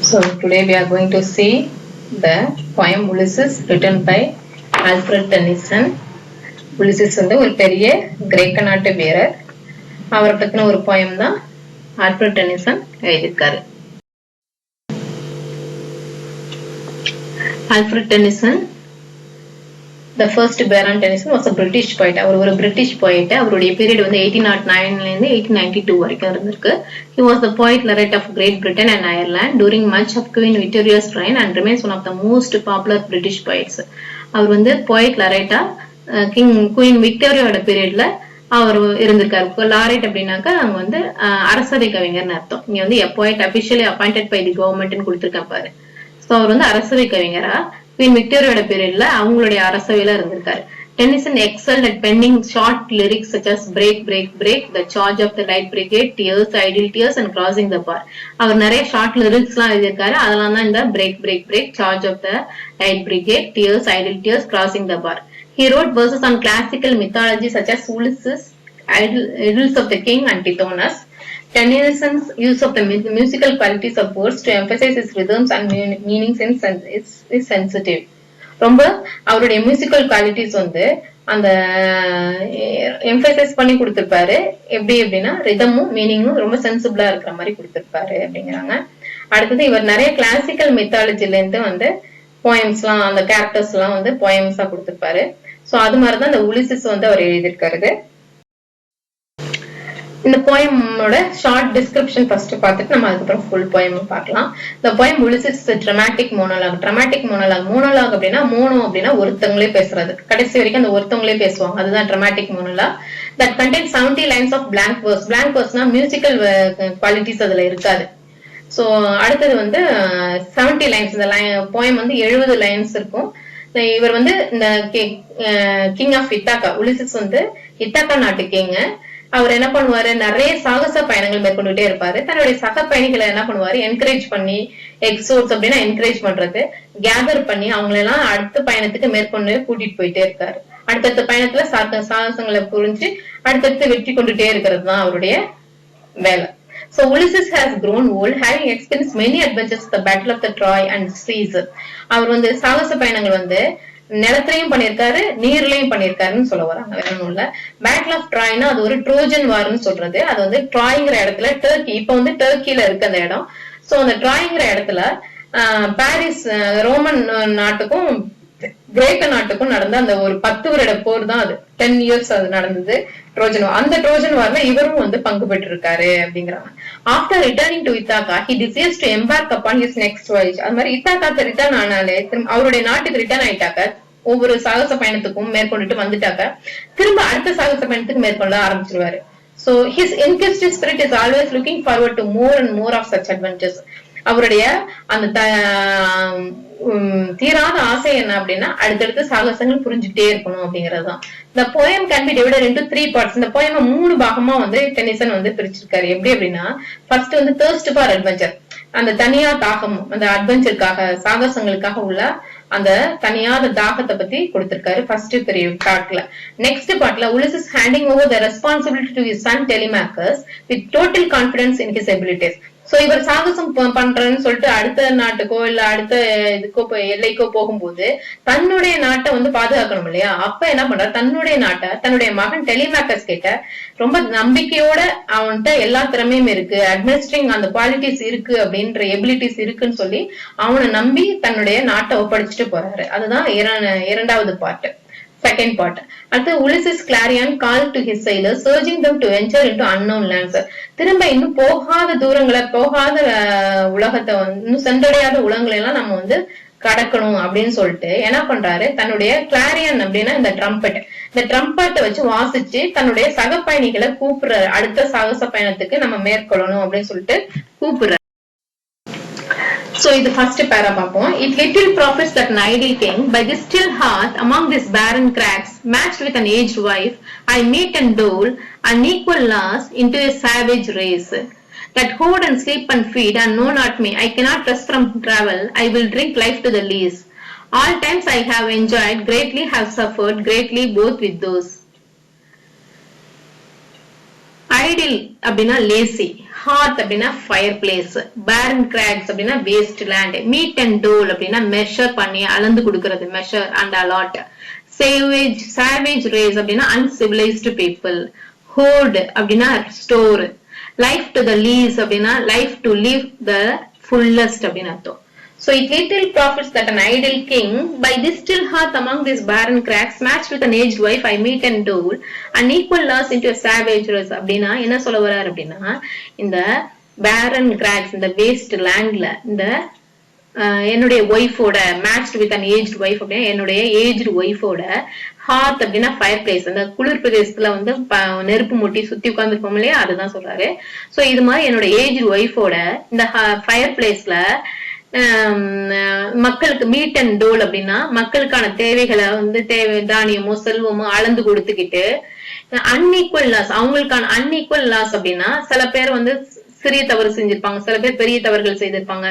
So today we are going to see the poem Ulysses written by Alfred Tennyson. Ulysses வந்து ஒரு பெரிய கிரேக்க நாட்டு வீரர். அவரை பத்தின ஒரு poem தான் ஆல்ஃபிரட் டென்னிசன் எழுதியிருக்காரு. Alfred Tennyson, the first Baron Tennyson was a British poet. அவர் ஒரு British poet. அவருடைய period வந்து 1809 இருந்து 1892 வரைக்கும் இருந்திருக்கு. He was the poet laureate of Great Britain and Ireland during much of Queen Victoria's reign and remains one of the most popular British poets. அவர் வந்து poet laureate Queen Victoriaவோட பீரியட்ல அவர் இருந்திருக்காரு. Laureate அப்படின்னாக்கா அவங்க வந்து அரசவை கவிஞர்னு அர்த்தம். இங்க வந்து a poet officially appointed by the government ன்னு கொடுத்திருக்கேன் பாரு. சோ அவர் வந்து அரசவை கவிஞரா குவீன் விக்டோரியோட பீரியட்ல அவங்களுடைய அரசவையில இருந்திருக்காரு. Tennyson excelled at penning short lyrics such as Break, Break, Break, The Charge of the Light Brigade, Tears, Idle Tears and Crossing the Bar. அவர் நிறைய short lyrics எல்லாம் எழுதியிருக்காரு. அதெல்லாம் தான் இந்த Break, Break, Break, Charge of the Light Brigade, Tears, Idle Tears, Crossing the Bar. He wrote verses on classical mythology such as Ulysses, Idylls of the King and Tithonus. Tennyson's use of the musical qualities of words to emphasize his rhythms and meanings is sensitive. ரொம்ப அவருடைய musical qualities வந்து அந்த emphasise பண்ணி கொடுத்திருப்பாரு. எப்படி அப்படின்னா ரிதமும் மீனிங்கும் ரொம்ப சென்சிபிளா இருக்கிற மாதிரி கொடுத்திருப்பாரு அப்படிங்கிறாங்க. அடுத்தது இவர் நிறைய கிளாசிக்கல் மித்தாலஜில இருந்து வந்து போயம்ஸ் எல்லாம் அந்த கேரக்டர்ஸ் எல்லாம் வந்து போயம்ஸா கொடுத்திருப்பாரு. சோ அது மாதிரிதான் இந்த உலிசிஸ் வந்து அவர் எழுதியிருக்காரு. இந்த போயமோட ஷார்ட் டிஸ்கிரிப்ஷன் ஃபர்ஸ்ட் பார்த்துட்டு நம்ம அதுக்கப்புறம் ஃபுல் போயம் பார்க்கலாம். இந்த poem Ulysses dramatic monologue. Dramatic monologue monologue அப்படின்னா மோனோ அப்படின்னா ஒருத்தவங்களே பேசுறது, கடைசி வரைக்கும் அந்த ஒருத்தவங்களே பேசுவாங்க, அதுதான் dramatic monologue. That contains 70 lines of blank verse. blank verseனா மியூசிக்கல் குவாலிட்டிஸ் அதுல இருக்காது. சோ அடுத்தது வந்து 70 லைன்ஸ். இந்த போயம் வந்து 70 லைன்ஸ் இருக்கும். இவர் வந்து இந்த கிங் ஆஃப் இத்தாக்கா, உலிசிஸ் வந்து இத்தாக்கா நாட்டு கிங். அவர் என்ன பண்ணுவாரு, நிறைய சாகச பயணங்கள் மேற்கொண்டுட்டே இருப்பாரு. தன்னுடைய சக பயணிகளை என்ன பண்ணுவாரு, என்கரேஜ் பண்ணி, எக்ஸோர்ஸ் அப்படின்னா என்கரேஜ் பண்றது, கேதர் பண்ணி அவங்களெல்லாம் அடுத்த பயணத்துக்கு மேற்கொண்டு கூட்டிட்டு போயிட்டே இருக்காரு. அடுத்தடுத்த பயணத்துல சாகசங்களை புரிஞ்சு அடுத்தடுத்து வெற்றி கொண்டுட்டே இருக்கிறது தான் அவருடைய வேலை. So Ulysses has grown old, having experienced many adventures at the Battle of the Troy and seas. அவர் வந்து சாகச பயணங்கள் வந்து நிலத்திலையும் பண்ணிருக்காரு, நீர்லயும் பண்ணிருக்காருன்னு சொல்ல வராங்க. வேற ஒண்ணும் இல்ல. பேட்டில் ஆஃப் ட்ராய்னா அது ஒரு ட்ரோஜன் வார்னு சொல்றது. அது வந்து ட்ராய்ங்கிற இடத்துல டர்க்கி, இப்ப வந்து டர்க்கில இருக்கு அந்த இடம். சோ அந்த ட்ராய்ங்கிற இடத்துல பாரிஸ் ரோமன் நாட்டுக்கும் கிரேக்க நாட்டுக்கும் நடந்த அந்த ஒரு 10 வருட போர் தான் அது. 10 இயர்ஸ் அது நடந்தது ட்ரோஜன் வார். அந்த ட்ரோஜன் வார்ல இவரும் வந்து பங்கு பெற்று இருக்காரு அப்படிங்கிறாங்க. After returning to Ithaca he desires to embark upon his next voyage. அது மாதிரி இத்தாக்காக்கு ரிட்டர்ன் ஆனாலே அவருடைய நாட்டுக்கு ரிட்டர்ன் ஆயிட்டாக்க, ஒவ்வொரு சாகச பயணத்துக்கும் மேற்கொண்டுட்டு வந்துட்டாக்க திரும்ப அடுத்த சாகச பயணத்துக்கு மேற்கொள்ள ஆரம்பிச்சிருவாரு. So his inquisitive spirit is always looking forward to more and more of such adventures. அவருடைய அந்த தீராத ஆசை என்ன அப்படின்னா அடுத்தடுத்து சாகசங்கள் புரிஞ்சுட்டே இருக்கணும் அப்படிங்கறதுதான். இந்த poem can be divided into 3 parts. இந்த போயம 3 பாகமா வந்து டென்னிசன் வந்து பிரிச்சிருக்காரு. எப்படி அப்படின்னா ஃபர்ஸ்ட் வந்து thirst for adventure, அந்த தனியா தாகம், அந்த அட்வென்ச்சருக்காக சாகசங்களுக்காக உள்ள அந்த தனியாத தாகத்தை பத்தி கொடுத்திருக்காரு ஃபர்ஸ்ட் பெரிய பார்ட்ல. நெக்ஸ்ட் பார்ட்ல Ulysses handing over the responsibility to his son Telemachus with total confidence in his abilities. So இவர் சாகசம் பண்றேன்னு சொல்லிட்டு அடுத்த நாட்டுக்கோ இல்ல அடுத்த இதுக்கோ எல்லைக்கோ போகும்போது தன்னுடைய நாட்டை வந்து பாதுகாக்கணும் இல்லையா? அப்ப என்ன பண்ற, தன்னுடைய நாட்டை தன்னுடைய மகன் டெலிமேக்கஸ் கிட்ட ரொம்ப நம்பிக்கையோட அவன்கிட்ட எல்லா திறமையும் இருக்கு, அட்மினிஸ்ட்ரிங் அந்த குவாலிட்டிஸ் இருக்கு அப்படின்ற எபிலிட்டிஸ் இருக்குன்னு சொல்லி அவனை நம்பி தன்னுடைய நாட்டை ஒப்படைச்சிட்டு போறாரு. அதுதான் இரண்டாவது பார்ட், செகண்ட் பார்ட். அடுத்து Ulysses Clarion called to his sailors, urging them to venture into unknown lands. திரும்ப இன்னும் போகாத தூரங்களை, போகாத உலகத்தை, இன்னும் சென்றடையாத உலகங்களை எல்லாம் நம்ம வந்து கடக்கணும் அப்படின்னு சொல்லிட்டு என்ன பண்றாரு, தன்னுடைய கிளாரியன் அப்படின்னா இந்த ட்ரம்பெட், இந்த ட்ரம்பெட்டை வச்சு வாசிச்சு தன்னுடைய சக பயணிகளை கூப்பிடுறாரு. அடுத்த சாகச பயணத்துக்கு நம்ம மேற்கொள்ளணும் அப்படின்னு சொல்லிட்டு கூப்பிடுறாரு. So இது first para பார்ப்போம். It little profits that an idle king, by this still heart among these barren crags, matched with an aged wife, I meet and dole unequal loss into a savage race. That hoard and sleep and feed and know not me, I cannot rest from travel, I will drink life to the lees. All times I have enjoyed, greatly have suffered, greatly both with those. I idle அப்படின்னா lazy, hearth அப்படின்னா fire place, barren crags அப்படின்னா waste land, mete and dole அப்படின்னா measure பண்ணி அளந்து கொடுக்கறது, measure and allot, savage race அப்படின்னா uncivilized people, hoard அப்படின்னா store, life to the least அப்படின்னா life to live the fullest அப்படின்னு அர்த்தம். So it little profits that an idle king by this still hearth among these barren cracks matched with an aged wife I meet and dole and equal loss into a savage race அப்படின்னா என்ன சொல்ல வர்றாரு அப்படின்னா, இந்த barren cracks, இந்த waste landல இந்த என்னுடைய ஒய்ஃபோட matched with an aged wife அப்படின்னா என்னுடைய ஏஜ்டு ஒய்ஃபோட ஹார்த் அப்படின்னா ஃபயர் பிளேஸ், அந்த குளிர் பிரதேசத்துல வந்து நெருப்பு மூட்டி சுத்தி உட்கார்ந்துருப்போம் இல்லையா, அதுதான் சொல்றாரு. சோ இது மாதிரி என்னோட ஏஜ்டு ஒய்ஃபோட இந்த ஃபயர் பிளேஸ்ல மக்களுக்கு மீட் அண்ட் டோல் அப்படின்னா மக்களுக்கான தேவைகளை வந்து தானியமோ செல்வமோ அளந்து கொடுத்துக்கிட்டு, அன்ஈக்குவல் லாஸ் அவங்களுக்கான அன்ஈக்குவல் லாஸ் அப்படின்னா சில பேர் வந்து சிறிய தவறு செஞ்சிருப்பாங்க, சில பேர் பெரிய தவறுகள் செய்திருப்பாங்க,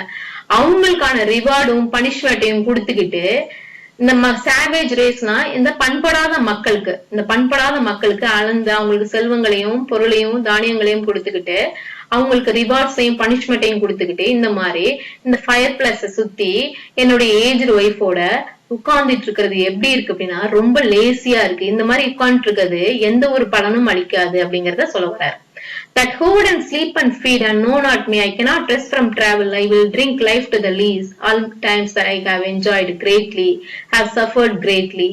அவங்களுக்கான ரிவார்டும் பனிஷ்மெண்ட்டையும் கொடுத்துக்கிட்டு இந்த சாவேஜ் ரேஸ்னா இந்த பண்படாத மக்களுக்கு அளந்து அவங்களுக்கு செல்வங்களையும் பொருளையும் தானியங்களையும் கொடுத்துக்கிட்டு அவங்களுக்கு ரிவார்ட்ஸையும் பனிஷ்மெண்ட்டையும் கொடுத்துக்கிட்டு இந்த மாதிரி இந்த ஃபயர் பிளஸ் சுத்தி என்னுடைய ஏஜ்டு ஒய்ஃபோட உட்கார்ந்துட்டு இருக்கிறது எப்படி இருக்கு அப்படின்னா ரொம்ப லேசியா இருக்கு. இந்த மாதிரி உட்கார்ந்துட்டு இருக்கிறது எந்த ஒரு பலனும் அளிக்காது அப்படிங்கறத சொல்ல வர்றாரு. That hoard and sleep and feed and know not me, I cannot rest from travel, I will drink life to the lees, all times that I have enjoyed greatly, have suffered greatly.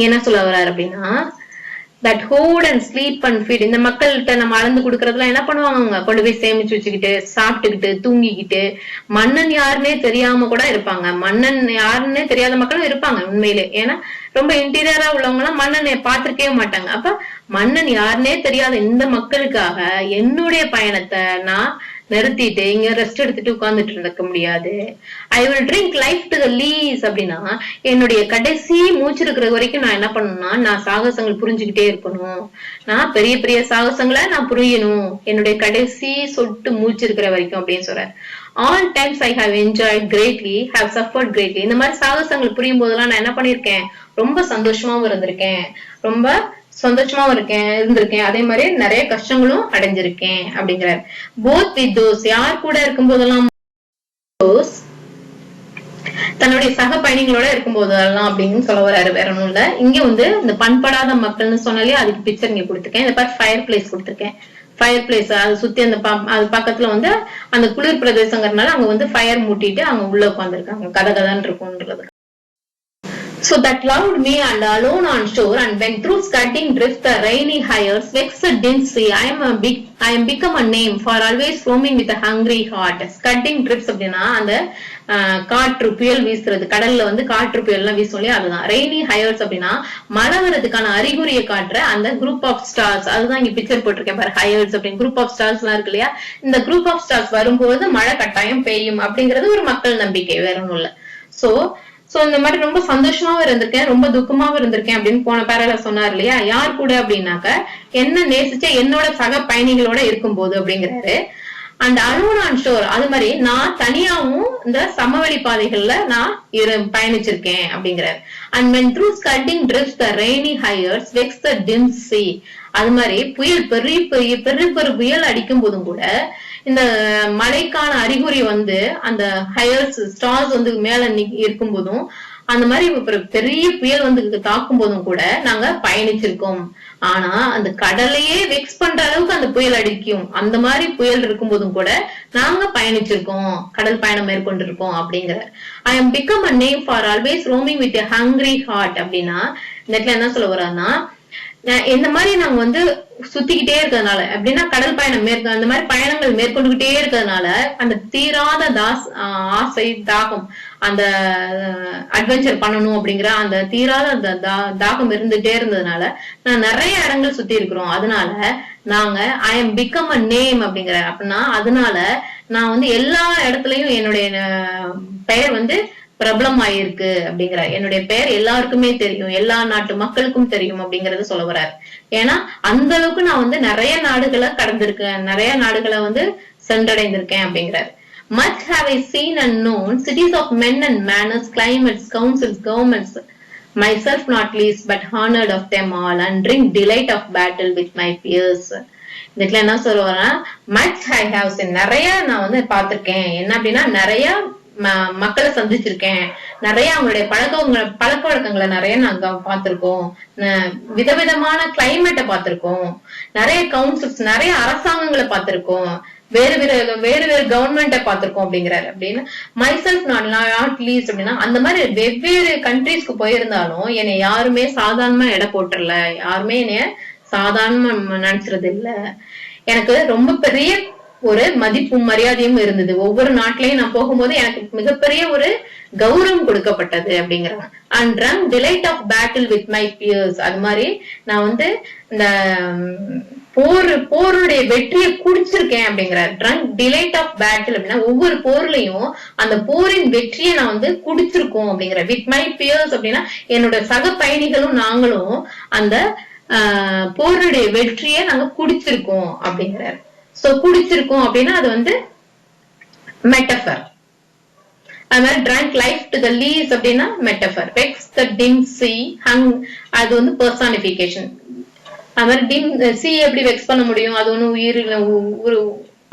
என்ன சொல்ல வர்றாரு அப்படின்னா, that hoard and sleep and feed இந்த மக்கள்கிட்ட நம்ம அளந்து கொடுக்கறதுலாம் என்ன பண்ணுவாங்க, அவங்க கொண்டு போய் சேமிச்சு வச்சுக்கிட்டு சாப்பிட்டுக்கிட்டு தூங்கிக்கிட்டு மன்னன் யாருன்னே தெரியாம கூட இருப்பாங்க. மன்னன் யாருன்னே தெரியாத மக்களும் இருப்பாங்க உண்மையிலே. ஏன்னா ரொம்ப இன்டீரியரா உள்ளவங்க எல்லாம் மன்னனை பார்த்திருக்கவே மாட்டாங்க. அப்ப மன்னன் யாருன்னே தெரியாத இந்த மக்களுக்காக என்னுடைய பயணத்தை நான் நிறுத்திட்டு இங்க ரெஸ்ட் எடுத்துட்டு உட்கார்ந்துட்டு இருக்க முடியாது. I will drink life to the lees அப்படின்னா என்னுடைய கடைசி மூச்சு இருக்கிற வரைக்கும் நான் என்ன பண்ணணும்னா நான் சாகசங்கள் புரிஞ்சுக்கிட்டே இருக்கணும். நான் பெரிய பெரிய சாகசங்களை நான் புரியணும் என்னுடைய கடைசி சொட்டு மூச்சு இருக்கிற வரைக்கும் அப்படின்னு சொல்றேன். All times I have enjoyed greatly, have suffered greatly. இந்த மாதிரி சாகசங்கள் புரியும் போதெல்லாம் நான் என்ன பண்ணிருக்கேன், ரொம்ப சந்தோஷமாவும் இருந்திருக்கேன், ரொம்ப சந்தோஷமாவும் இருந்திருக்கேன், அதே மாதிரி நிறைய கஷ்டங்களும் அடைஞ்சிருக்கேன் அப்படிங்கிறார். போத் வித் தோஸ் யார் கூட இருக்கும் போதெல்லாம், தன்னுடைய சக பயணிகளோட இருக்கும் போதெல்லாம் அப்படின்னு சொல்ல வர்றாரு. வேற ஒண்ணும் இல்ல. இங்க வந்து இந்த பண்படாத மக்கள்னு சொன்னாலே அதுக்கு பிக்சர் இங்க கொடுத்துருக்கேன். இந்த மாதிரி ஃபயர் பிளேஸ் கொடுத்துருக்கேன். ஃபயர் பிளேஸ் அது சுத்தி அந்த அது பக்கத்துல வந்து அந்த குளிர் பிரதேசங்கிறதுனால அங்க வந்து ஃபயர் மூட்டிட்டு அவங்க உள்ள உட்காந்துருக்காங்க, கதகதான் இருக்கும்ன்றது. So that loved me and alone on shore and went through scudding drift the rainy hires vexed didn't see I am become a name for always roaming with a hungry heart. Scudding drifts அப்படின்னா அந்த காற்று புயல் வீசுறது, கடல்ல வந்து காற்று புயல் எல்லாம் வீசும் இல்லையா, அதுதான். ரெய்னி ஹயர்ஸ் அப்படின்னா மழை வர்றதுக்கான அறிகுறியை காட்டுற அந்த குரூப் ஆஃப் ஸ்டார்ஸ், அதுதான் இங்க பிக்சர் போட்டிருக்கேன் பாரு. ஹயர்ஸ் அப்படின்னு குரூப் ஆஃப் ஸ்டார்ஸ் எல்லாம் இருக்கு இல்லையா, இந்த குரூப் ஆஃப் ஸ்டார்ஸ் வரும்போது மழை கட்டாயம் பெய்யும் அப்படிங்கிறது ஒரு மக்கள் நம்பிக்கை, வேற ஒண்ணும் இல்ல. சோ இந்த மாதிரி ரொம்ப சந்தோஷமாவும் இருந்திருக்கேன், ரொம்ப துக்கமாவும் இருந்திருக்கேன் அப்படின்னு போன பேரல சொன்னார் இல்லையா. யார் கூட அப்படின்னாக்க என்ன நேசிச்ச என்னோட சக பயணிகளோட இருக்கும் போது அப்படிங்கிறாரு. அண்ட் அலோன் ஆன் ஷோர் அது மாதிரி நான் தனியாவும் இந்த சமவெளி பாதைகள்ல நான் பயணிச்சிருக்கேன் அப்படிங்கிறாரு. And when through scudding drifts the rainy hires vex the dim sea, அது மாதிரி புயல் பெரிய புயல் அடிக்கும் போதும் கூட இந்த மழைக்கான அறிகுறி வந்து அந்த ஹயர்ஸ் ஸ்டார்ஸ் வந்து மேல இருக்கும் போதும் அந்த மாதிரி பெரிய புயல் வந்து தாக்கும் போதும் கூட நாங்க பயணிச்சிருக்கோம். ஆனா அந்த கடலையே வெக்ஸ் பண்ற அளவுக்கு அந்த புயல் அடிக்கும், அந்த மாதிரி புயல் இருக்கும் போதும் கூட நாங்க பயணிச்சிருக்கோம், கடல் பயணம் மேற்கொண்டிருக்கோம் அப்படிங்கிற. I am become a name for always roaming with a hungry heart அப்படின்னா இந்த இடத்துல என்ன சொல்ல வர்றாருன்னா, இந்த மாதிரி நாங்க வந்து சுத்திக்கிட்டே இருக்கிறதுனால அப்படின்னா கடல் பயணம் அந்த மாதிரி பயணங்கள் மேற்கொண்டுகிட்டே இருக்கிறதுனால அந்த தீராத ஆசை தாகம், அந்த அட்வென்ச்சர் பண்ணணும் அப்படிங்கிற அந்த தீராத தாகம் இருந்துட்டே இருந்ததுனால நான் நிறைய இடங்கள் சுத்தி இருக்கிறோம். அதனால நாங்க ஐ எம் பிகம் அ நேம் அப்படிங்கிற அப்படின்னா அதனால நான் வந்து எல்லா இடத்துலயும் என்னுடைய பெயர் வந்து பிரபலம் ஆயிருக்கு அப்படிங்கிற, என்னுடைய பெயர் எல்லாருக்குமே தெரியும், எல்லா நாட்டு மக்களுக்கும் தெரியும் அப்படிங்கறத சொல்ல வர்றாரு. ஏன்னா அந்த அளவுக்கு நான் வந்து நிறைய நாடுகளை கடந்திருக்கேன், நிறைய நாடுகளை வந்து சென்றடைந்திருக்கேன் அப்படிங்கிறாரு. Much have I seen and known, cities of men and manners, climates, councils, governments, myself not least, but honored of them all, and drink delight of battle with my peers. இதுல என்ன சொல்லுவேன்னா மச் ஐ ஹேவ் சீன், நிறைய நான் வந்து பார்த்திருக்கேன். என்ன அப்படின்னா நிறைய மக்களை சந்திச்சிருக்கேன், நிறைய அவங்களுடைய பழக்க வழக்கங்களை நிறைய நாங்க பார்த்திருக்கோம், விதவிதமான கிளைமேட்டை பார்த்திருக்கோம், நிறைய கவுன்சில்ஸ் நிறைய அரசாங்கங்களை பார்த்திருக்கோம், வேறு வேறு கவர்மெண்ட்டை பார்த்திருக்கோம் அப்படிங்கிறாரு. அப்படின்னு மைசெல்ஃப் நாட் லீஸ்ட் அப்படின்னா அந்த மாதிரி வெவ்வேறு கண்ட்ரீஸ்க்கு போயிருந்தாலும் என்னை யாருமே சாதாரணமா எடை போட்டுறல, யாருமே என்னைய சாதாரணமா நினைச்சது இல்ல, எனக்கு ரொம்ப பெரிய ஒரு மதிப்பும் மரியாதையும் இருந்தது, ஒவ்வொரு நாட்டிலையும் நான் போகும்போது எனக்கு மிகப்பெரிய ஒரு கௌரவம் கொடுக்கப்பட்டது அப்படிங்கிறாங்க. And drunk delight of battle with my peers, அது மாதிரி நான் வந்து இந்த போருடைய வெற்றியை குடிச்சிருக்கேன் அப்படிங்கிறார். ட்ரங்க் டிலைட் ஆஃப் பேட்டில் அப்படின்னா ஒவ்வொரு போர்லயும் அந்த போரின் வெற்றியை நான் வந்து குடிச்சிருக்கோம் அப்படிங்கிற. வித் மை பியர்ஸ் அப்படின்னா என்னோட சக பயணிகளும் நாங்களும் அந்த போருடைய வெற்றியை நாங்க குடிச்சிருக்கோம் அப்படிங்கிறாரு. சோ குடிச்சிருக்கோம் அப்படின்னா அது வந்து மெட்டபர். அது மாதிரி drank life to the least அப்படின்னா metaphor. vex the dim sea hung, அது வந்து பர்சானிபிகேஷன். அது மாதிரி டிம் சி எப்படி வெக்ஸ் பண்ண முடியும், அது ஒண்ணு உயிரில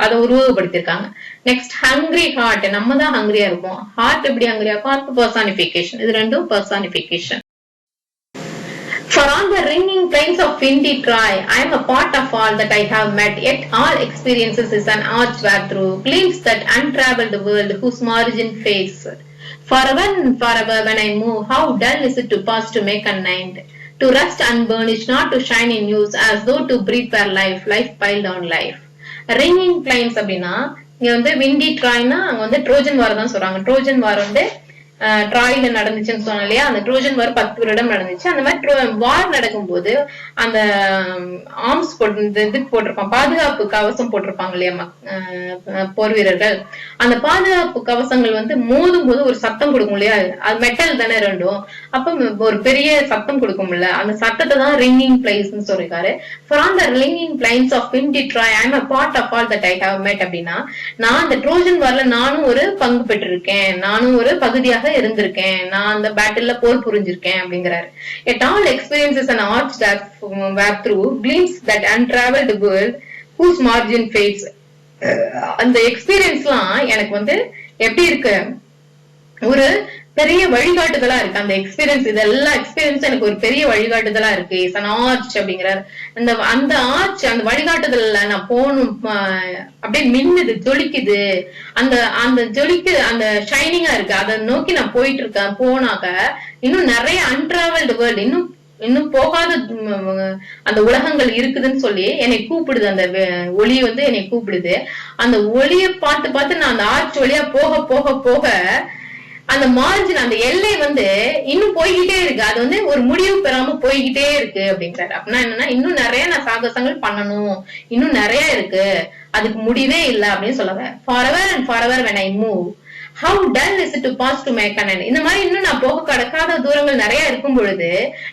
அதை உருவகப்படுத்திருக்காங்க. நெக்ஸ்ட் ஹங்கிரி ஹார்ட், நம்ம தான் ஹங்கிரியா இருப்போம், ஹார்ட் எப்படி ஹங்கிரியா இருக்கும், அது பர்சானிபிகேஷன். இது ரெண்டும் personification. For all the ringing plains of windy Troy, I am a part of all that I have met, yet all experiences is an arch wherethrough gleams that untraveled world whose margin fades. Forever and forever when I move, how dull is it to pass to make unnamed, to rust unburnished, not to shine in use, as though to breathe were life, life piled on life. Ringing plains அப்படின்னா இங்க வந்து windy ட்ராய்னா அங்க வந்து Trojan வார் தான் சொல்றாங்க. Trojan வார் வந்து ட்ராயில நடந்துச்சுன்னு சொன்னோம் இல்லையா, அந்த ட்ரோஜன் வார் 10 வருடம் நடந்துச்சு. அந்த மாதிரி வார் நடக்கும் போது அந்த ஆர்ம்ஸ் இது போட்டிருப்பாங்க, பாதுகாப்பு கவசம் போட்டிருப்பாங்க இல்லையா போர் வீரர்கள். அந்த பாதுகாப்பு கவசங்கள் வந்து மோதும் போது ஒரு சத்தம் கொடுக்கும் இல்லையா, அது மெட்டல் தானே ரெண்டும், அப்ப ஒரு பெரிய சத்தம் கொடுக்கும்ல, அந்த சத்தத்தை தான் ரிங்கிங் பிளைன்ஸ் சொல்லிருக்காரு. From the ringing plains of windy Troy I am a part of all that I have met அப்படின்னா நான் அந்த ட்ரோஜன் வார்ல நானும் ஒரு பங்கு பெற்றிருக்கேன், நானும் ஒரு பகுதியாக இருந்திருக்கேன், நான் அந்த பேட்டில்ல போர் புரிஞ்சிருக்கேன் அப்படிங்கிறாரு. Yet all experiences an arch that were through gleams that untraveled world whose margin fades. அந்த எக்ஸ்பீரியன்ஸ்லாம் எனக்கு வந்து எப்படி இருக்கு, ஒரு பெரிய வழிகாட்டுதலா இருக்கு. அந்த எக்ஸ்பீரியன்ஸ், இதெல்லாம் எக்ஸ்பீரியன்ஸ் எனக்கு ஒரு பெரிய வழிகாட்டுதலா இருக்கு. ஆர்ச் அப்படிங்கிறார். அந்த ஆர்ச், அந்த வழிகாட்டுதல்ல நான் போகணும் அப்படியே மின்னுது, ஜொலிக்குது, அந்த ஜொலிக்கு அந்த ஷைனிங்கா இருக்கு, அதை நோக்கி நான் போயிட்டு இருக்கேன். போனாக்க இன்னும் நிறைய அன்டிராவல்டு வேர்ல்டு, இன்னும் போகாத அந்த உலகங்கள் இருக்குதுன்னு சொல்லி என்னை கூப்பிடுது. அந்த ஒளி வந்து என்னை கூப்பிடுது. அந்த ஒளியை பார்த்து பார்த்து நான் அந்த ஆர்ச் வழியா போக போக போக அந்த மார்ஜின், அந்த எல்லை வந்து இன்னும் போய்கிட்டே இருக்கு, அது வந்து ஒரு முடிவு பெறாம போய்கிட்டே இருக்கு அப்படிங்கிறாரு. அப்படின்னா என்னன்னா இன்னும் நிறைய நான் சாகசங்கள் பண்ணணும், இன்னும் நிறைய இருக்கு, அதுக்கு முடிவே இல்லை அப்படின்னு சொல்லுவேன். forever and forever when I move, how dull is it to pass to make an end. இந்த மாதிரி இன்னும் நான் போக கடக்காத தூரங்கள் நிறைய இருக்கும் பொழுது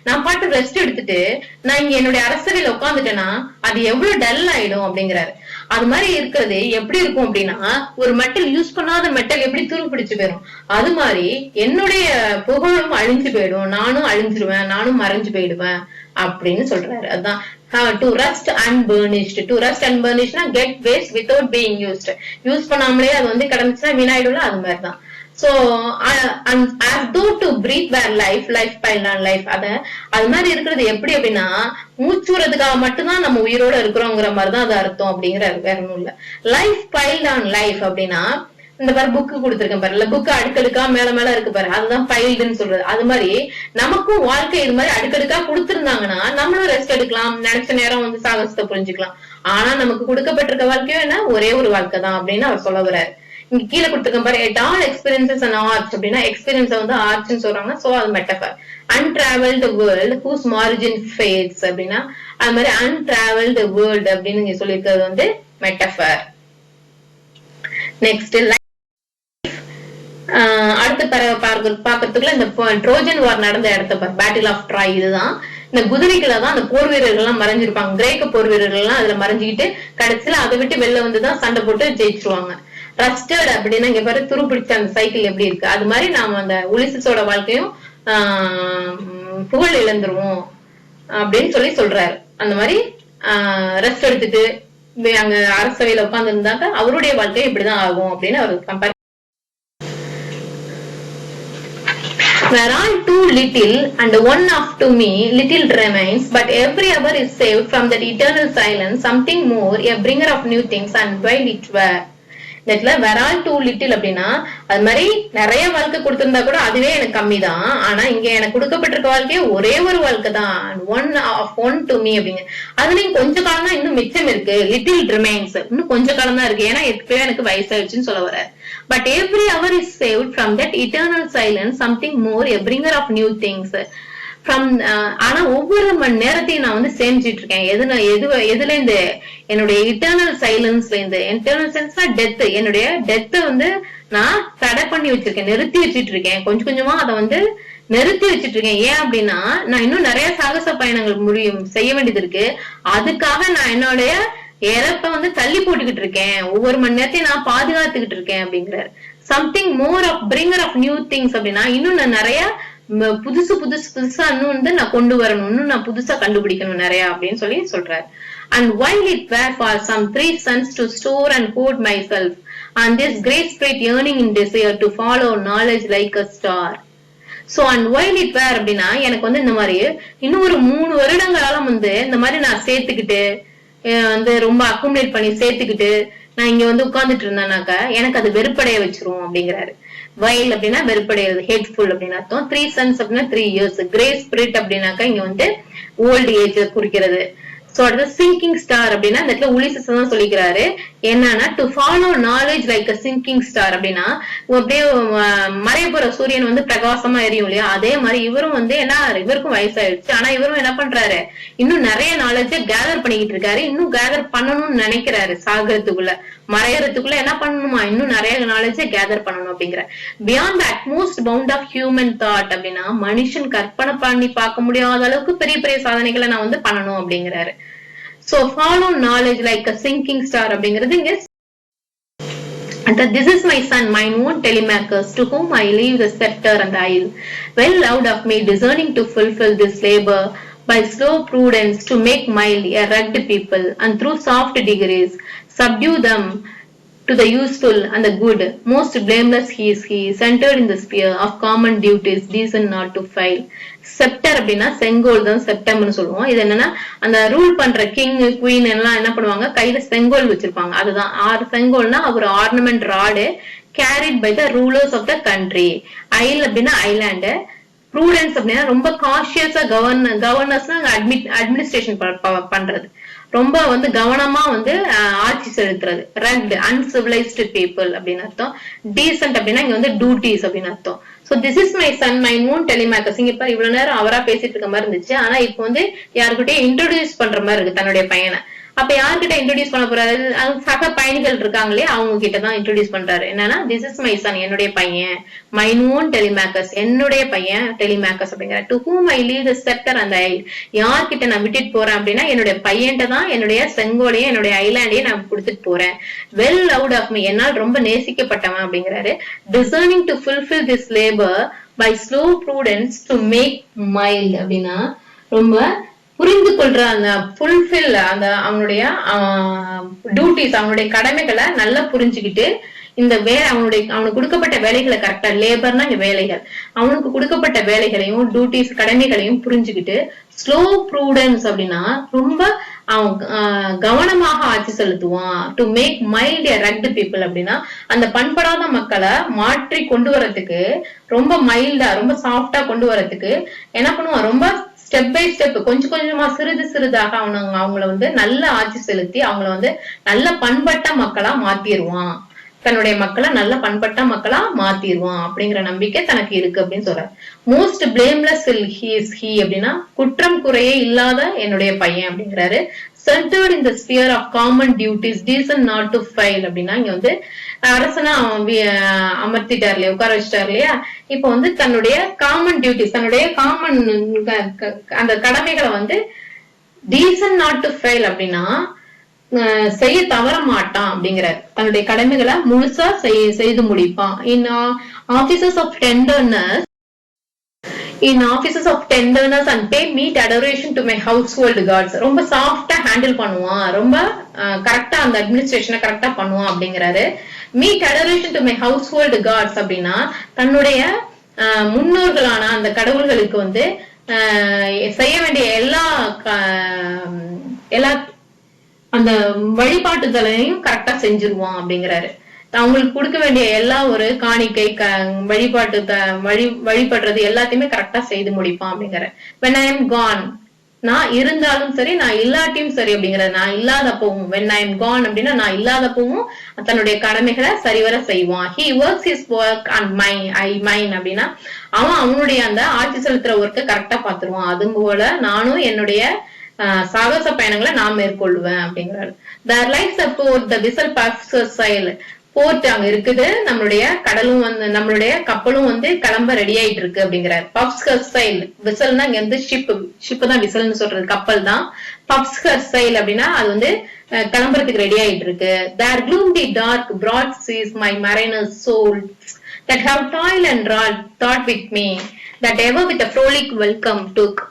நான் பாட்டு ரெஸ்ட் எடுத்துட்டு நான் இங்க என்னுடைய அரசவையில உட்காந்துட்டேன்னா அது எவ்வளவு டல் ஆயிடும் அப்படிங்கிறாரு. அது மாதிரி இருக்கிறது எப்படி இருக்கும் அப்படின்னா, ஒரு மெட்டல் யூஸ் பண்ணாத மெட்டல் எப்படி துரு பிடிச்சு போயிடும், அது மாதிரி என்னுடைய புகழும் அழிஞ்சு போயிடும், நானும் அழிஞ்சிருவேன், நானும் மறைஞ்சு போயிடுவேன் அப்படின்னு சொல்றாரு. அதுதான் to rust unburnished. to rust unburnished னா get waste without being used. Use பண்ணாமலே அது வந்து கடந்துச்சுன்னா வீணாயிடும்ல, அது மாதிரிதான். So as though to breathe where life, life piled on life. அது மாதிரி இருக்கிறது எப்படி அப்படின்னா மூச்சுறதுக்காக மட்டும்தான் நம்ம உயிரோட இருக்கிறோங்கிற மாதிரிதான் அது அர்த்தம் அப்படிங்கிறாரு, வேற ஒண்ணும் இல்ல. லைஃப் பைல்ட் ஆன் லைஃப் அப்படின்னா இந்த பாரு புக்கு கொடுத்திருக்கேன் பாரு, இல்ல புக்கு அடுக்கடுக்கா மேல மேல இருக்கு பாரு, அதுதான் பைல்டுன்னு சொல்றது. அது மாதிரி நமக்கும் வாழ்க்கை இது மாதிரி அடுக்கடுக்கா கொடுத்திருந்தாங்கன்னா நம்மளும் ரெஸ்ட் எடுக்கலாம், நினைச்ச நேரம் வந்து சாகசத்தை புரிஞ்சுக்கலாம். ஆனா நமக்கு கொடுக்கப்பட்டிருக்க வாழ்க்கையும் என்ன, ஒரே ஒரு வாழ்க்கை தான் அப்படின்னு அவர் சொல்ல வர்றாரு. இங்க கீழே கொடுத்திருக்க பாரு, at all experiences and arts அப்படின்னா எக்ஸ்பீரியன்ஸ் வந்து ஆர்ட்ஸ்ன்னு சொல்றாங்க. சோ அது metaphor. untraveled world whose margin fades அப்படின்னா அது மாதிரி untraveled world அப்படின்னு நீங்க சொல்லியிருக்கிறது வந்து மெட்டபர். நெக்ஸ்ட் அடுத்த பாக்குறதுக்குள்ள இந்த ட்ரோஜன் வார் நடந்த இடத்த பாரு, பேட்டில் ஆஃப் ட்ராய். இதுதான் இந்த குதிரைக்குள்ள தான் அந்த போர் வீரர்கள் எல்லாம் மறைஞ்சிருப்பாங்க, கிரேக்க போர் வீரர்கள் எல்லாம் அதுல மறைஞ்சுக்கிட்டு கடைசியில அதை விட்டு வெளில வந்துதான் சண்டை போட்டு ஜெயிச்சிருவாங்க. ரஸ்டர்ட் அப்படின்னா இங்க பாரு துரு பிடிச்ச அந்த சைக்கிள் எப்படி இருக்கு, அது மாதிரி நாம அந்த உலிசஸோட வாழ்க்கையும் புகழ் இழந்துருவோம் அப்படின்னு சொல்றாரு. அந்த மாதிரி ரெஸ்ட் எடுத்துட்டு அங்க அரசவையில உட்கார்ந்து இருந்தாக்க அவருடைய வாழ்க்கை இப்படிதான் ஆகும் அப்படின்னு அவர் compare. Were all too little, and one of to me little remains, but every hour is saved from that eternal silence, something more, a bringer of new things, and while it were. இதுல வேற all two little அப்படின்னா அது மாதிரி நிறைய வாழ்க்கை கொடுத்திருந்தா கூட அதுவே எனக்கு கம்மி தான். ஆனா இங்க எனக்கு கொடுக்கப்பட்டிருக்க வாழ்க்கையே ஒரே ஒரு வாழ்க்கை தான், ஒன் டு மீ அப்படிங்க. அதுலயும் கொஞ்ச காலம் தான் இன்னும் மிச்சம் இருக்கு, லிட்டில் ரிமைன்ஸ், இன்னும் கொஞ்ச காலம் தான் இருக்கு, ஏன்னா எப்பவே எனக்கு வயசாயிடுச்சுன்னு சொல்ல வர. But every hour is saved from that eternal silence, something more, a bringer of new things. ஆனா ஒவ்வொரு மணி நேரத்தையும் நான் வந்து சேமிச்சுட்டு இருக்கேன். எதுல இந்த என்னுடைய இட்டர்னல் சைலன்ஸ்ல இருந்து, இன்டர்னல் சைலன்ஸ்னா டெத், என்னுடைய டெத்தை வந்து நான் தடை பண்ணி வச்சிருக்கேன், நிறுத்தி வச்சிட்டு இருக்கேன். கொஞ்சம் கொஞ்சமா அதை வந்து நிறுத்தி வச்சிட்டு இருக்கேன். ஏன் அப்படின்னா நான் இன்னும் நிறைய சாகச பயணங்கள் செய்ய வேண்டியது இருக்கு. அதுக்காக நான் என்னுடைய இறப்ப வந்து தள்ளி போட்டுக்கிட்டு இருக்கேன், ஒவ்வொரு மணி நேரத்தையும் நான் பாதுகாத்துக்கிட்டு இருக்கேன் அப்படிங்கிறார். Something more of bringer of new things அப்படின்னா இன்னும் நான் நிறைய புதுசா இன்னும் வந்து நான் கொண்டு வரணும், இன்னும் நான் புதுசா கண்டுபிடிக்கணும் நிறைய அப்படின்னு சொல்லி சொல்றாரு. And while it were for some 3 suns to store and hoard myself, and this great spirit yearning in desire to follow knowledge like a star. So and while it were அப்படின்னா எனக்கு வந்து இந்த மாதிரி இன்னும் ஒரு 3 வருடங்களால வந்து இந்த மாதிரி நான் சேர்த்துக்கிட்டு வந்து ரொம்ப அக்குமுலேட் பண்ணி சேர்த்துக்கிட்டு நான் இங்க வந்து உட்கார்ந்துட்டு இருந்தேனாக்க எனக்கு அது வெறுப்படைய வச்சிரும் அப்படிங்கிறாரு. வைல் அப்படின்னா வெறுப்படைகிறது, ஹேட்ஃபுல் அப்படின்னு அர்த்தம். 3 சன்ஸ் அப்படின்னா 3 இயர்ஸ். கிரே ஸ்பிரிட் அப்படின்னாக்கா இங்க வந்து ஓல்டு ஏஜ் குறிக்கிறது. சோ அடுத்து சிங்கிங் ஸ்டார் அப்படின்னா இந்த இடத்துல உலிசஸ் தான் சொல்லிக்கிறாரு. என்னன்னா to follow knowledge like a singing star அப்படின்னா அப்படியே மறைய போற சூரியன் வந்து பிரகாசமா எரியும் இல்லையா, அதே மாதிரி இவரும் வந்து என்ன, இவருக்கும் வயசாயிடுச்சு, ஆனா இவரும் என்ன பண்றாரு, இன்னும் நிறைய நாலேஜ கேதர் பண்ணிக்கிட்டு இருக்காரு, இன்னும் கேதர் பண்ணணும்னு நினைக்கிறாரு. சாகரத்துக்குள்ள மறையறதுக்குள்ள என்ன பண்ணணுமா, இன்னும் நிறைய நாலேஜ கேதர் பண்ணணும் அப்படிங்கிற. Beyond the utmost bound of human thought அப்படின்னா மனுஷன் கற்பனை பண்ணி பார்க்க முடியாத அளவுக்கு பெரிய பெரிய சாதனைகளை நான் வந்து பண்ணணும் அப்படிங்கிறாரு. So follow knowledge like a sinking star அப்படிங்கிறது இங்க. This is my son, mine own Telemachus, to whom I leave the scepter and the isle. Well out of me, discerning to fulfill this labor by slow prudence, to make mild a rugged people, and through soft degrees subdue them to the useful and the good. Most blameless he is he, centered in the sphere of common duties, decent not to fail. Sceptre அப்படின்னா செங்கோல் தான் செப்டம்னு சொல்லுவோம். இது என்னன்னா அந்த rule பண்ற king queen எல்லாம் என்ன பண்ணுவாங்க, கையில செங்கோல் வச்சிருப்பாங்க. அதுதான் 6 செங்கோல்னா ஒரு ornament rod, carried by the rulers of the country. Isle அப்படின்னா ஐலாண்டு. ப்ரூடன்ஸ் அப்படின்னா ரொம்ப காஷியஸா கவர்னர்ஸ்னா அட்மினிஸ்ட்ரேஷன் பண்றது, ரொம்ப வந்து கவனமா வந்து ஆட்சி செலுத்துறது. ரக்ட் அன்சிவிலைஸ்டு பீப்புள் அப்படின்னு அர்த்தம். டீசென்ட் அப்படின்னா இங்க வந்து டியூட்டிஸ் அப்படின்னு அர்த்தம். So this is my son, my own Telemachus. இங்க இப்ப இவ்வளவு நேரம் அவரா பேசிட்டு இருக்க மாதிரி இருந்துச்சு, ஆனா இப்ப வந்து யாருக்கிட்டயும் இன்ட்ரோடியூஸ் பண்ற மாதிரி இருக்கு தன்னுடைய பையனை. அப்ப யார்கிட்ட இன்ட்ரோடியூஸ் பண்ண போறாரு, சக பயணிகள் இருக்காங்களே அவங்க கிட்டதான் இன்ட்ரோடியூஸ் பண்றாரு. என்னன்னா திஸ் இஸ் மை சன், என்னுடைய பையன், மை ஓன் டெலிமேக்கர்ஸ், என்னுடைய பையன் டெலிமேக்கர்ஸ் அப்படிங்கிற. To whom I leave the sceptre and isle, யார்கிட்ட நான் விட்டுட்டு போறேன் அப்படின்னா என்னுடைய பையன்ட்ட தான் என்னுடைய செங்கோலையும் என்னுடைய ஐலாண்டையும் நான் கொடுத்துட்டு போறேன். வெல் லவ்ட் ஆஃப் மீ, என்னால் ரொம்ப நேசிக்கப்பட்டவன் அப்படிங்கிறாரு. Discerning to fulfil this labour by slow prudence to make mild அப்படின்னா ரொம்ப புரிந்து கொள்ற அந்த ஃபுல்ஃபில் அந்த அவனுடைய டியூட்டிஸ், அவனுடைய கடமைகளை நல்லா புரிஞ்சுக்கிட்டு இந்த அவனுக்கு கொடுக்கப்பட்ட வேலைகளை கரெக்டா, லேபர்னா இங்க வேலைகள், அவனுக்கு கொடுக்கப்பட்ட வேலைகளையும் டியூட்டிஸ் கடமைகளையும் புரிஞ்சுக்கிட்டு ஸ்லோ ப்ரூடன்ஸ் அப்படின்னா ரொம்ப அவன் கவனமாக ஆட்சி செலுத்துவான். To make mild a rugged people அப்படின்னா அந்த பண்படாத மக்களை மாற்றி கொண்டு வரதுக்கு, ரொம்ப மைல்டா ரொம்ப சாஃப்டா கொண்டு வரதுக்கு என்ன பண்ணுவான், ரொம்ப ஸ்டெப் பை ஸ்டெப் கொஞ்சம் கொஞ்சமா சிறிதாக அவங்கள வந்து நல்ல ஆட்சி செலுத்தி அவங்கள வந்து நல்ல பண்பட்ட மக்களா மாத்திடுவான், தன்னுடைய மக்களை நல்ல பண்பட்ட மக்களா மாத்திடுவான் அப்படிங்கிற நம்பிக்கை தனக்கு இருக்கு அப்படின்னு சொல்றாரு. மோஸ்ட் பிளேம்லெஸ் ஹி அப்படின்னா குற்றம் குறையே இல்லாத என்னுடைய பையன் அப்படிங்கிறாரு. centered in the sphere of common duties, decent not to fail அப்படின்னா இங்க வந்து அரசனா அமர்த்திட்டார் இல்லையா, உட்கார வச்சிட்டார் இல்லையா. இப்ப வந்து தன்னுடைய காமன் டியூட்டிஸ், தன்னுடைய காமன் அந்த கடமைகளை வந்து டீசன்ட் நாட் டு ஃபெயில் அப்படின்னா செய்ய தவற மாட்டான் அப்படிங்கிறார். தன்னுடைய கடமைகளை முழுசா செய்து முடிப்பான். In offices of tenderness in offices of tenderness and pay meet adoration to my household gods. ரொம்ப சாஃப்டா ஹேண்டில் பண்ணுவான், ரொம்ப கரெக்டா அந்த அட்மினிஸ்ட்ரேஷனை கரெக்டா பண்ணுவான் அப்படிங்கிறாரு. Meet adoration to my household gods அப்படின்னா தன்னுடைய முன்னோர்களான அந்த கடவுள்களுக்கு வந்து செய்ய வேண்டிய எல்லா அந்த வழிபாட்டுதலையும் கரெக்டா செஞ்சிருவான் அப்படிங்கிறாரு. அவங்களுக்கு கொடுக்க வேண்டிய எல்லா ஒரு காணிக்கை வழிபடுறது எல்லாத்தையுமே கரெக்டா செய்து முடிப்பான் அப்படிங்கிற. when I am gone, நான் இருந்தாலும் சரி நான் இல்லாட்டியும் சரி அப்படிங்கிற. நான் இல்லாதப்பவும் when I am gone அப்படின்னா நான் இல்லாதப்பவும் தன்னுடைய கடமைகளை சரிவர செய்வான். he works his work and mine அப்படின்னா அவனுடைய அந்த ஆட்சி செலுத்துற ஒர்க்கை கரெக்டா பாத்துருவான். அது போல நானும் என்னுடைய சாகச பயணங்களை நான் மேற்கொள்வேன் அப்படிங்கிறாரு. there lies a port, the vessel passes sail. Port அங்க இருக்குது, நம்மளுடைய கடலும் வந்து நம்மளுடைய கப்பலும் வந்து கிளம்ப ரெடி ஆயிட்டு இருக்கு அப்படிங்கிறாரு. பப்ஸ் ஹர் சைல், விசல்னா இங்க வந்து ஷிப் தான் விசல்னு சொல்றது, கப்பல் தான். பப்ஸ் ஹர் சைல் அப்படின்னா அது வந்து கிளம்புறதுக்கு ரெடி ஆயிட்டு இருக்கு. there gloom the dark broad seas my mariners souls that have toil and thought with me, that ever with a frolic welcome took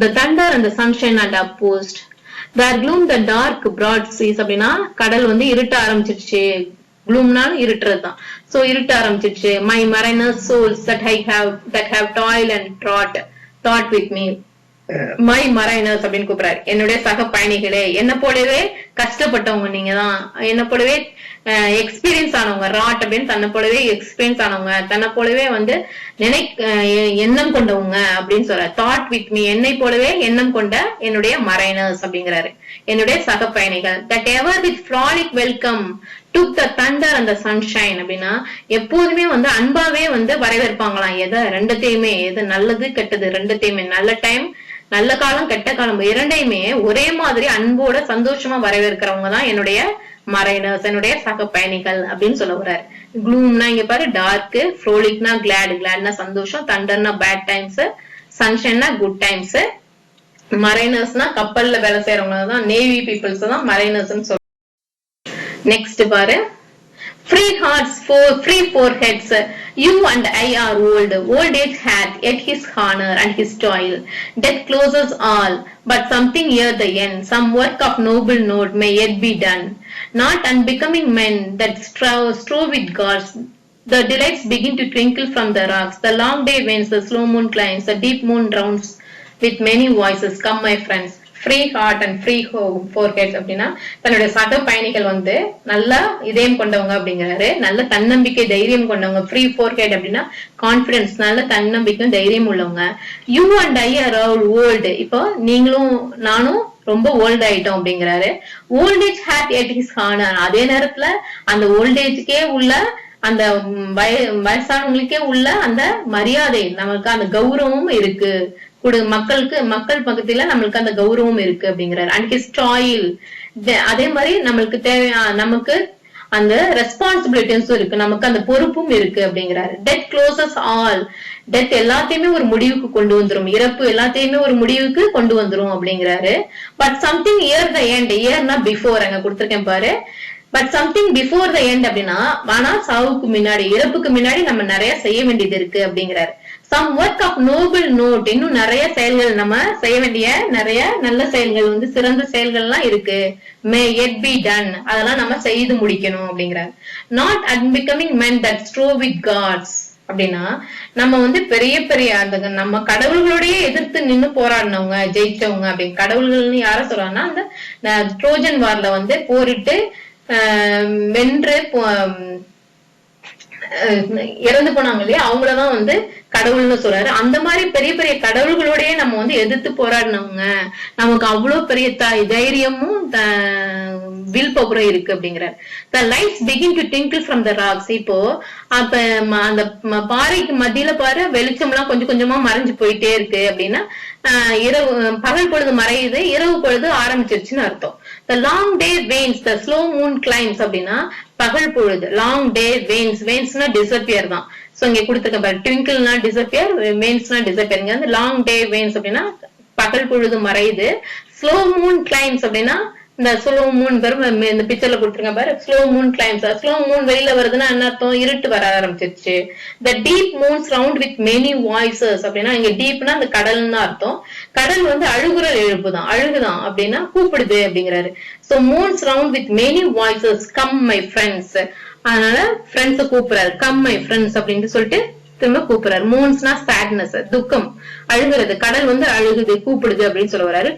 the thunder and the sunshine and opposed. Where gloom the dark broad seas அப்படின்னா கடல் வந்து இருட்ட ஆரம்பிச்சிருச்சு. gloomனாலும் இருட்டுறதுதான். So இருட்ட ஆரம்பிச்சிருச்சு. my mariners souls that have toil and thought with me. My mariners அப்படின்னு கூப்பிடுறாரு. என்னுடைய சக பயணிகளே, என்ன போலவே கஷ்டப்பட்டவங்க நீங்க தான், என்ன போலவே எக்ஸ்பீரியன்ஸ் ஆனவங்க, ராட் அப்படின்னு தன்னை போலவே எக்ஸ்பீரியன்ஸ் ஆனவங்க, தன்னை போலவே வந்து எண்ணம் கொண்டவங்க அப்படின்னு சொல்ற. தாட் வித் மீ, என்னை போலவே எண்ணம் கொண்ட என்னுடைய மரைனர்ஸ் அப்படிங்கிறாரு, என்னுடைய சக பயணிகள். That ever with frolic welcome took the thunder and the sunshine அப்படின்னா எப்போதுமே வந்து அன்பாவே வந்து வரவேற்பாங்களாம். ரெண்டத்தையுமே, எது நல்லது கெட்டது ரெண்டத்தையுமே, நல்ல டைம் நல்ல காலம் கெட்ட காலம் இரண்டையுமே ஒரே மாதிரி அன்போட சந்தோஷமா வரவேற்கிறவங்க தான் என்னுடைய மரைனர்ஸ், என்னுடைய சக பயணிகள் அப்படின்னு சொல்ல வர்றாரு. க்ளூம்னா இங்க பாரு டார்க், ஃப்ரோலிக்னா கிளாட்னா சந்தோஷம், தண்டர்னா பேட் டைம்ஸ், சன்ஷைன்னா குட் டைம்ஸ். மரைனர்ஸ்னா கப்பல்ல வேலை செய்யறவங்க தான், நேவி பீப்புள்ஸ் தான் மரைனர்ஸ் சொல்றாங்க. நெக்ஸ்ட் பாரு, free hearts for free foreheads, you and I are old age hath yet his honor and his toil, death closes all, but something near the end, some work of noble note may yet be done, not unbecoming men that strove with gods, the delights begin to twinkle from the rocks, the long day wanes, the slow moon climbs, the deep moon rounds with many voices, come my friends, free heart and free foreheads அப்படின்னா தன்னுடைய சக பயணிகள் வந்து நல்ல இதயம் கொண்டவங்க அப்படிங்கிறாரு, நல்ல தன்னம்பிக்கை தைரியம் கொண்டவங்க. ஃப்ரீ ஃபோர்ஹெட் அப்படின்னா கான்பிடன்ஸ், நல்ல தன்னம்பிக்கை தைரியம் உள்ளவங்க. You and I are old, இப்போ நீங்களும் நானும் ரொம்ப ஓல்ட் ஆயிட்டோம் அப்படிங்கிறாரு. Old age hath yet his honour, அதே நேரத்துல அந்த ஓல்ட் ஏஜ்க்கே உள்ள அந்த வயசானவங்களுக்கே உள்ள அந்த மரியாதை, நமக்கு அந்த கௌரவமும் இருக்கு, மக்கள் பக்கத்துல நம்மளுக்கு அந்த கௌரவம் இருக்கு அப்படிங்கிறாரு. அண்ட் ஹிஸ் டாயில், அதே மாதிரி நம்மளுக்கு நமக்கு அந்த ரெஸ்பான்சிபிலிட்டிஸும் இருக்கு, நமக்கு அந்த பொறுப்பும் இருக்கு அப்படிங்கிறாரு. டெத் க்ளோசஸ் ஆல், டெத் எல்லாத்தையுமே ஒரு முடிவுக்கு கொண்டு வந்துரும், இறப்பு எல்லாத்தையுமே ஒரு முடிவுக்கு கொண்டு வந்துரும் அப்படிங்கிறாரு. But something ere the end, இயர்னா பிஃபோர் அங்க கொடுத்திருக்கேன் பாரு. But something before the end அப்படின்னா ஆனா சாவுக்கு முன்னாடி, இறப்புக்கு முன்னாடி நம்ம நிறைய செய்ய வேண்டியது இருக்கு அப்படிங்கிறாரு. Some work of noble note, இன்னும் நிறைய செயல்கள் நம்ம செய்ய வேண்டிய நிறைய நல்ல செயல்கள் வந்து சிறந்த செயல்கள்லாம் இருக்கு. மே yet be done, அதெல்லாம் நம்ம செய்து முடிக்கணும் அப்படிங்கிறார். Not unbecoming men that strove with gods அப்படின்னா நம்ம வந்து பெரிய பெரிய அந்த நம்ம கடவுள்களோடய எதிர்த்து நின்னு போராடினவங்க, ஜெயிச்சவங்க அப்படின்னு. கடவுள்கள்னு யார சொல்றாங்கன்னா அந்த ட்ரோஜன் வார்ல வந்து போரிட்டு வென்று இறந்து போனாங்க இல்லையா, அவங்களதான் வந்து கடவுள்னு சொல்றாரு. அந்த மாதிரி பெரிய பெரிய கடவுள்களோடய நம்ம வந்து எதிர்த்து போராடினவங்க, நமக்கு அவ்வளவு பெரிய தைரியமும் வில் பவரும் இருக்கு அப்படிங்கிறார். The lights begin to twinkle from the rocks, இப்போ அப்ப அந்த பாறைக்கு மத்தியில பாரு வெளிச்சம் எல்லாம் கொஞ்சம் கொஞ்சமா மறைஞ்சு போயிட்டே இருக்கு அப்படின்னா இரவு பகல் பொழுது மறையுது, இரவு பொழுது ஆரம்பிச்சிருச்சுன்னு அர்த்தம். The long day wanes, the slow moon climbs அப்படின்னா பகல் பொழுது, லாங் டே வேன்ஸ், வேன்ஸ்னா டிசப்பியர் தான். சோ இங்க கொடுத்துருக்க பாரு, ட்விங்கிள்னா டிசப்பியர், வேன்ஸ்னா டிசப்பியர். இங்க லாங் டே வேன்ஸ் அப்படின்னா பகல் பொழுது மறையுது, ஸ்லோ மூன் கிளைம்ஸ் அப்படின்னா இந்த ஸ்லோ மூன் வரும் இந்த பிக்சர்ல கொடுத்துருங்க பாரு, slow Moon claims. Slow Moon வெளியில வருதுன்னா என்ன அர்த்தம்? இருட்டு வர ஆரம்பிச்சிருச்சு. The deep moons round with many voices அப்படின்னா இங்க டீப்னா அந்த கடல்னு அர்த்தம். கடல் வந்து அழுகுரல் எழுப்புதான், அழுகுதான் அப்படின்னா கூப்பிடுது அப்படிங்கிறாரு. So moons round with many voices come my friends. அதனால ஃப்ரெண்ட்ஸ கூப்பிடுறாரு, கம் மை ஃப்ரெண்ட்ஸ் அப்படின்னு சொல்லிட்டு திரும்ப கூப்பிடுறாரு. மூன்ஸ்னா சேட்னஸ், துக்கம், அழுகுறது. கடல் வந்து அழுகுது, கூப்பிடுது அப்படின்னு சொல்ல வர்றாரு.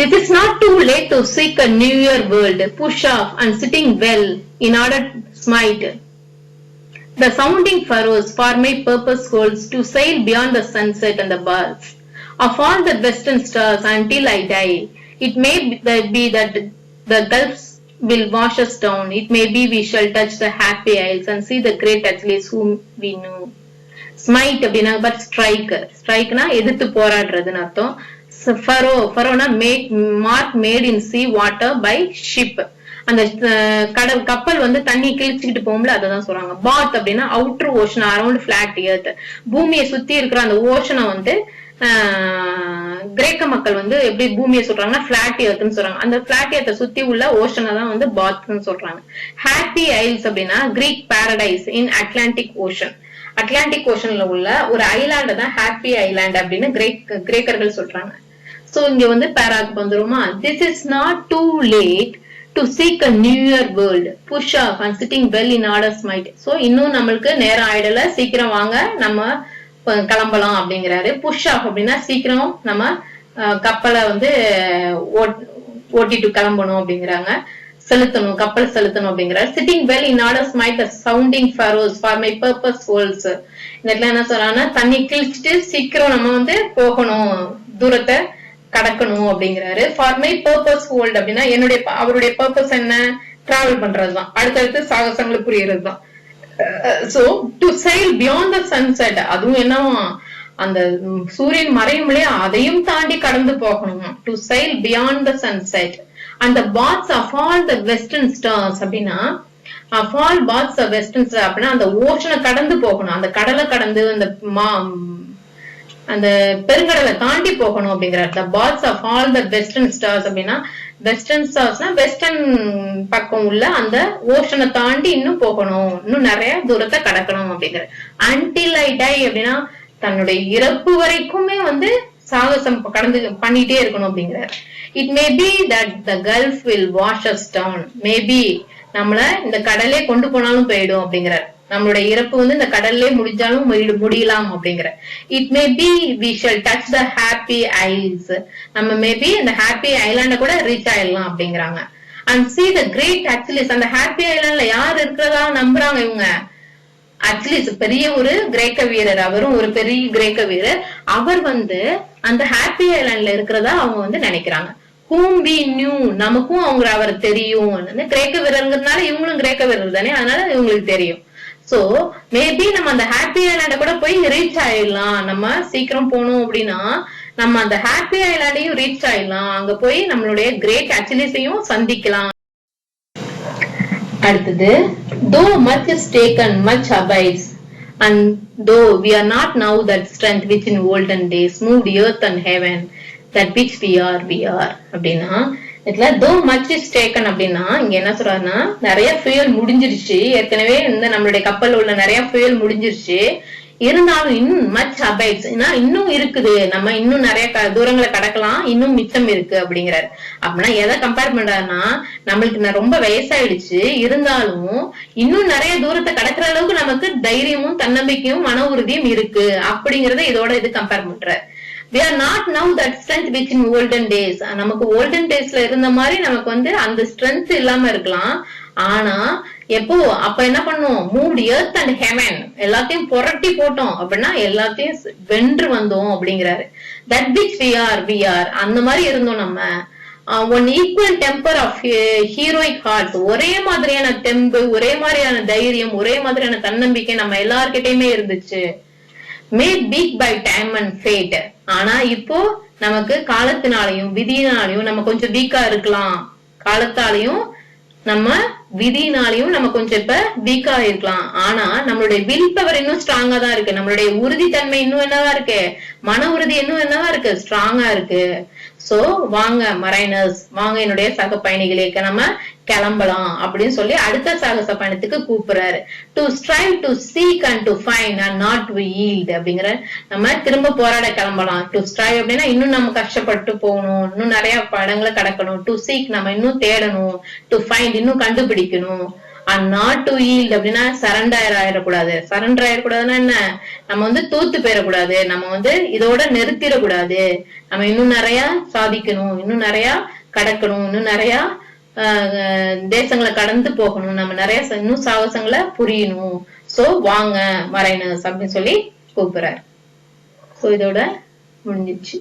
It is not too late to seek a newer world. Push off and sitting well in order to smite. The sounding furrows for my purpose holds to sail beyond the sunset and the bars of all the western stars until I die. It may be that the gulfs will wash us down. It may be we shall touch the happy isles and see the great Achilles whom we knew. Smite அப்படின்னா but strike. ஸ்ட்ரைக்னா எதிர்த்து போராடுறதுன்னு அர்த்தம். ஃபரோனா mark made in sea water by ship. அந்த கடல் கப்பல் வந்து தண்ணி கிழிச்சுக்கிட்டு போகும்ல, அதான் சொல்றாங்க. பாத் அப்படின்னா outer ocean around flat earth. பூமியை சுத்தி இருக்கிற அந்த ஓஷனை வந்து கிரேக்க மக்கள் வந்து எப்படி பூமியை சொல்றாங்கன்னா பிளாட் எர்த்னு சொல்றாங்க. அந்த பிளாட் எர்த்தை சுத்தி உள்ள ஓஷனை தான் வந்து பாத்னு சொல்றாங்க. ஹாப்பி ஐல்ஸ் அப்படின்னா கிரீக் பாரடைஸ் இன் அட்லாண்டிக் ஓஷன். அட்லாண்டிக் ஓஷன்ல உள்ள ஒரு ஐலாண்ட் தான் ஹாப்பி ஐலாண்ட் அப்படின்னு கிரேக்கர்கள் சொல்றாங்க. சோ இங்க வந்து பேராக்கு வந்துருமா. This is not too late to seek a newer world. Push off and sitting well in order smite. So இன்னும் நம்மளுக்கு நேரம் ஆயிடல, சீக்கிரம் வாங்க நம்ம கிளம்பலாம் அப்படிங்கிறாரு. புஷ் ஆஃப் அப்படின்னா சீக்கிரம் நம்ம கப்பலை வந்து ஓட்டிட்டு கிளம்பணும் அப்படிங்கிறாங்க, செலுத்தணும், கப்பல் செலுத்தணும் அப்படிங்கிறாரு. Sitting well in order smite the sounding furrows for my purpose holds. இந்த இடத்துல என்ன சொல்றாங்கன்னா தண்ணி கிழிச்சிட்டு சீக்கிரம் நம்ம வந்து போகணும், தூரத்தை கடக்கணும் அப்படிங்கிறாரு. ஃபார் மை பர்பஸ் ஹோல்ட் அப்படின்னா என்னுடைய அவருடைய பர்பஸ் என்ன? டிராவல் பண்றதுதான், அடுத்தடுத்து சாகசங்களை புரியறதுதான். So to sail beyond the sunset, அதுவும் என்ன அந்த சூரியன் மறையும் இல்லையா, அதையும் தாண்டி கடந்து போகணும். To sail beyond the sunset and the baths of all the western stars அப்படின்னா of all baths of western stars அப்படின்னா அந்த ஓஷனை கடந்து போகணும், அந்த கடலை கடந்து அந்த பெருங்கடலை தாண்டி போகணும் அப்படிங்கிறார். the baths of all the western stars அப்படின்னா வெஸ்டர்ன் ஸ்டார்ஸ்னா வெஸ்டர்ன் பக்கம் உள்ள அந்த ஓஷனை தாண்டி இன்னும் போகணும், இன்னும் நிறைய தூரத்தை கடக்கணும் அப்படிங்கிற. until I die அப்படின்னா தன்னுடைய இறப்பு வரைக்குமே வந்து சாகசம் கடந்து பண்ணிட்டே இருக்கணும் அப்படிங்கிறார். it may be that the gulf will wash us down. Maybe நம்மள இந்த கடலே கொண்டு போனாலும் போயிடும் அப்படிங்கிறார். நம்மளுடைய இறப்பு வந்து இந்த கடல்லே முடிஞ்சாலும் முடியலாம் அப்படிங்கிற. It may be we shall touch the happy isles. நம்ம மேபி இந்த ஹாப்பி ஐலாண்ட கூட ரீச் ஆயிடலாம் அப்படிங்கிறாங்க. and see the great Achilles. அந்த ஹாப்பி ஐலாண்ட்ல யார் இருக்கிறதா நம்புறாங்க இவங்க? அட்லீஸ் பெரிய ஒரு கிரேக்க வீரர், அவரும் ஒரு பெரிய கிரேக்க வீரர். அவர் வந்து அந்த ஹாப்பி ஐலாண்ட்ல இருக்கிறதா அவங்க வந்து நினைக்கிறாங்க. whom we knew, நமக்கும் அவங்க அவர் தெரியும். கிரேக்க வீரர்ங்கிறதுனால இவங்களும் கிரேக்க வீரர் தானே, அதனால இவங்களுக்கு தெரியும். சோ மேபி நம்ம அந்த ஹாப்பி ஐலாண்ட கூட போய் ரீச் ஆயிடலாம். நம்ம சீக்கிரம் போனோம் அப்படின்னா நம்ம அந்த ஹாப்பி ஐலாண்டையும் ரீச் ஆயிடலாம், அங்க போய் நம்மளுடைய கிரேட் அச்சிலிஸையும் சந்திக்கலாம். அடுத்தது though much is taken much abides, and though we are not now that strength which in olden days moved earth and heaven, that which we are அப்படின்னா இதுல தோ மச் இஸ் டேக்கன் அப்படின்னா இங்க என்ன சொல்றாருன்னா நிறைய ஃபியூயல் முடிஞ்சிருச்சு, ஏற்கனவே இந்த நம்மளுடைய கப்பல் உள்ள நிறைய ஃபியூயல் முடிஞ்சிருச்சு, இருந்தாலும் இன்னும் மச் அபைட்ஸ் இன்னும் இருக்குது, நம்ம இன்னும் நிறைய தூரங்களை கடக்கலாம், இன்னும் மிச்சம் இருக்கு அப்படிங்கிறாரு. அப்படின்னா எதை கம்பேர் பண்றாருன்னா நம்மளுக்கு ரொம்ப வயசாயிடுச்சு, இருந்தாலும் இன்னும் நிறைய தூரத்தை கடக்கிற அளவுக்கு நமக்கு தைரியமும் தன்னம்பிக்கையும் மன உறுதியும் இருக்கு அப்படிங்கறத இதோட இது கம்பேர் பண்றாரு. We are not now that strength which in olden days. நமக்கு olden daysல இருந்த மாதிரி நமக்கு வந்து அந்த strength இல்லாம இருக்கலாம், ஆனா எப்போ அப்ப என்ன பண்ணும்? moved earth and heaven, எல்லாத்தையும் புரட்டி போட்டோம் அப்படின்னா எல்லாத்தையும் வென்று வந்தோம் அப்படிங்கிறாரு. that which we are, அந்த மாதிரி இருந்தோம் நம்ம. one equal temper of heroic hearts, ஒரே மாதிரியான தெம்பு, ஒரே மாதிரியான தைரியம், ஒரே மாதிரியான தன்னம்பிக்கை நம்ம எல்லார்கிட்டயுமே இருந்துச்சு. made weak by time and fate. ஆனா இப்போ நமக்கு காலத்தினாலையும் விதியினாலையும் நம்ம கொஞ்சம் வீக்கா இருக்கலாம், காலத்தாலையும் நம்ம விதியினாலையும் நம்ம கொஞ்சம் இப்ப வீக்கா இருக்கலாம், ஆனா நம்மளுடைய வில் பவர் இன்னும் ஸ்ட்ராங்கா தான் இருக்கு, நம்மளுடைய உறுதித்தன்மை இன்னும் என்னவா இருக்கு, மன உறுதி இன்னும் என்னவா இருக்கு, ஸ்ட்ராங்கா இருக்கு. சோ வாங்க மரைனர்ஸ், வாங்க என்னுடைய சக பயணிகளே, நம்ம கிளம்பலாம் அப்படின்னு சொல்லி அடுத்த சாகச பயணத்துக்கு கூப்பிடுறாரு. To strive to seek and to find and not to yield அப்படிங்கிற, நம்ம திரும்ப போராட கிளம்பலாம். டு ஸ்ட்ரைவ் அப்படின்னா இன்னும் நம்ம கஷ்டப்பட்டு போகணும், இன்னும் நிறைய படங்களை கடக்கணும். டு சீக் நம்ம இன்னும் தேடணும். டு ஃபைண்ட் இன்னும் கண்டுபிடிக்கணும். அண்ட் நாட் டு ஈல்ட் அப்படின்னா சரண்டர் ஆயிடக்கூடாது. சரண்டர் ஆயிடக்கூடாதுன்னா என்ன, நம்ம தூத்து போயிடக்கூடாது, நம்ம இதோட நிறுத்திடக்கூடாது. நம்ம இன்னும் நிறைய சாதிக்கணும், இன்னும் நிறைய கடக்கணும், இன்னும் நிறைய தேசங்களை கடந்து போகணும், நம்ம நிறைய இன்னும் சாகசங்களை புரியணும். சோ வாங்க மரைனர்ஸ் அப்படின்னு சொல்லி கூப்பிடுறாரு. சோ இதோட முடிஞ்சிச்சு.